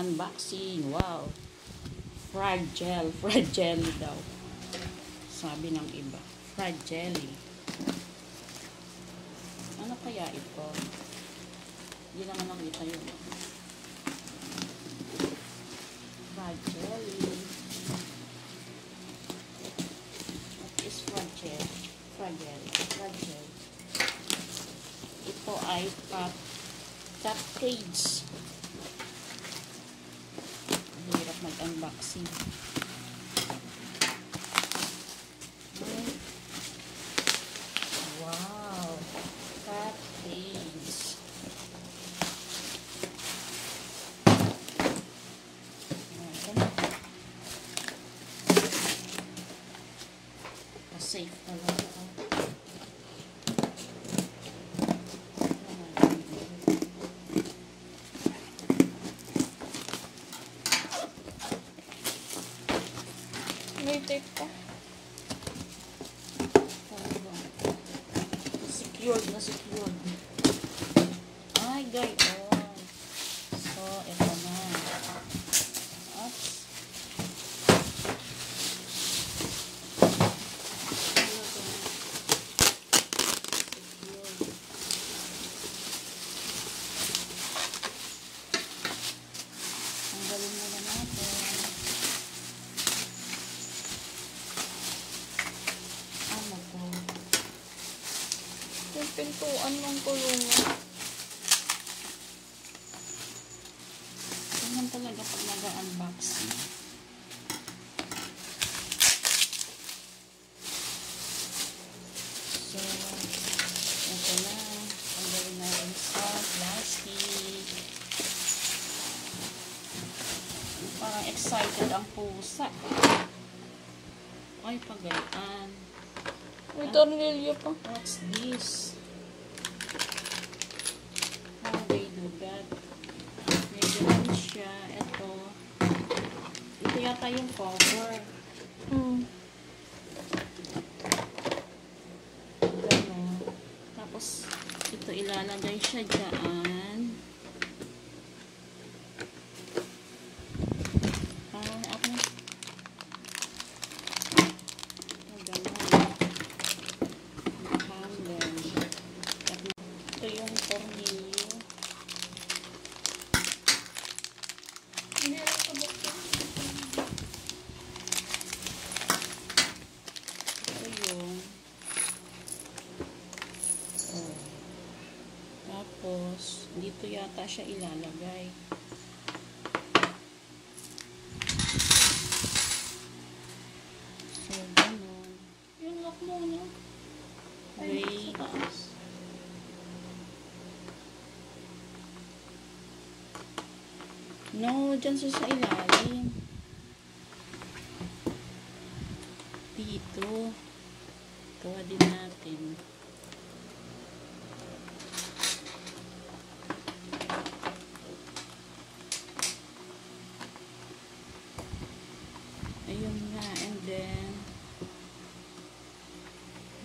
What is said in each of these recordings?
Unboxing. Wow. Fried gel. Fried jelly daw. Sabi ng iba. Fried jelly. Ano kaya ito? Hindi naman nakita yun. Fried jelly. What is fried jelly? Fried jelly. Fried jelly. Ito ay cupcakes. Hirap mag-unboxing. Wow! Cupcakes. Safe talaga. May tape pa. Secured na secured. Ay, gayon. So, ito na. Oops. Tanggalin muna natin. Yung pintuan ng kulungan. Ganyan talaga pag nag-unboxing. So, ito na. Tanggalin natin sa plastic. Parang excited ang pusa. Ay, pagayaan. May tornilyo pa. What's this? How they do that? May ganun siya. Ito yata yung cover. Ganun. Tapos, ito ilalagay siya dyan. Ito yung tornilyo. Ito yung tapos dito yata siya ilalagay. So, ganun. Yung lock mo, no? Wait. No, dyan siya sa ilalim. Dito. Gawa din natin. Ayun nga. And then,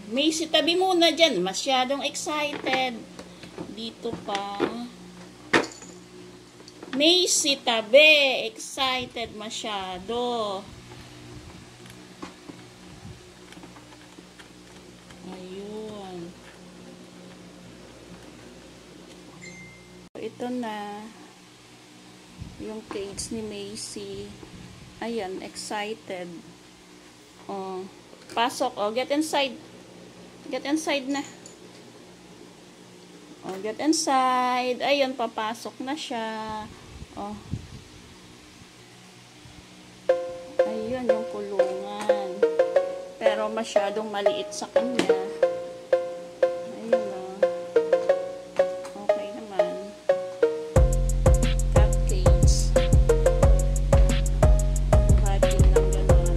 Macy, tabi muna dyan. Masyadong excited. Dito pa. Macy, tabi. Excited masyado. Ayun. Ito na. Yung cage ni Macy. Ayan, excited. Oh. Pasok. Oh, get inside. Get inside na. Oh, get inside. Ayun, papasok na siya. Oh. Ayun, yung kulungan. Pero masyadong maliit sa kanya. Ayun, oh. Okay naman. Cupcakes. Buhatin lang gano'n.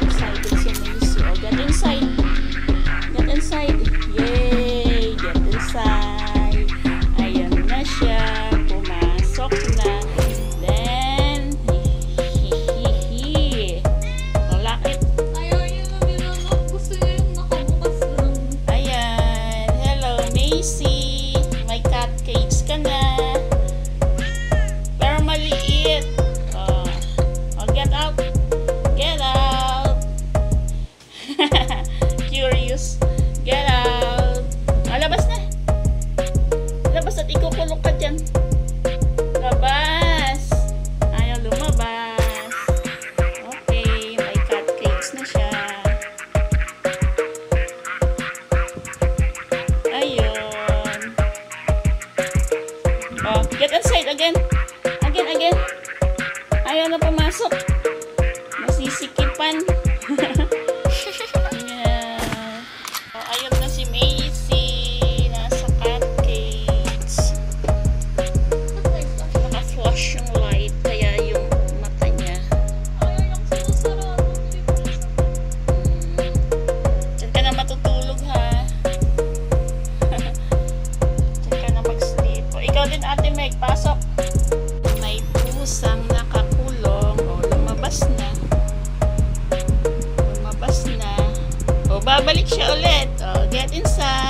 Excited si Macy. Oh, get inside. Get inside. Yay! Get inside. Ayan na siya. Pumasok na. Then, hihihi. again. Again. Ayaw na pumasok. Masisikipan. Yeah. Ayun na si Macy. Nasa cupcakes. Naka-flash yung light. Kaya yung mata niya. Ayaw yung sinasarado. Diyan ka na matutulog, ha? Diyan ka na mag-sleep. O, ikaw din, Ate Meg. Pasok. May pusang nakakulong. O, lumabas na. O, babalik siya ulit. O, get inside.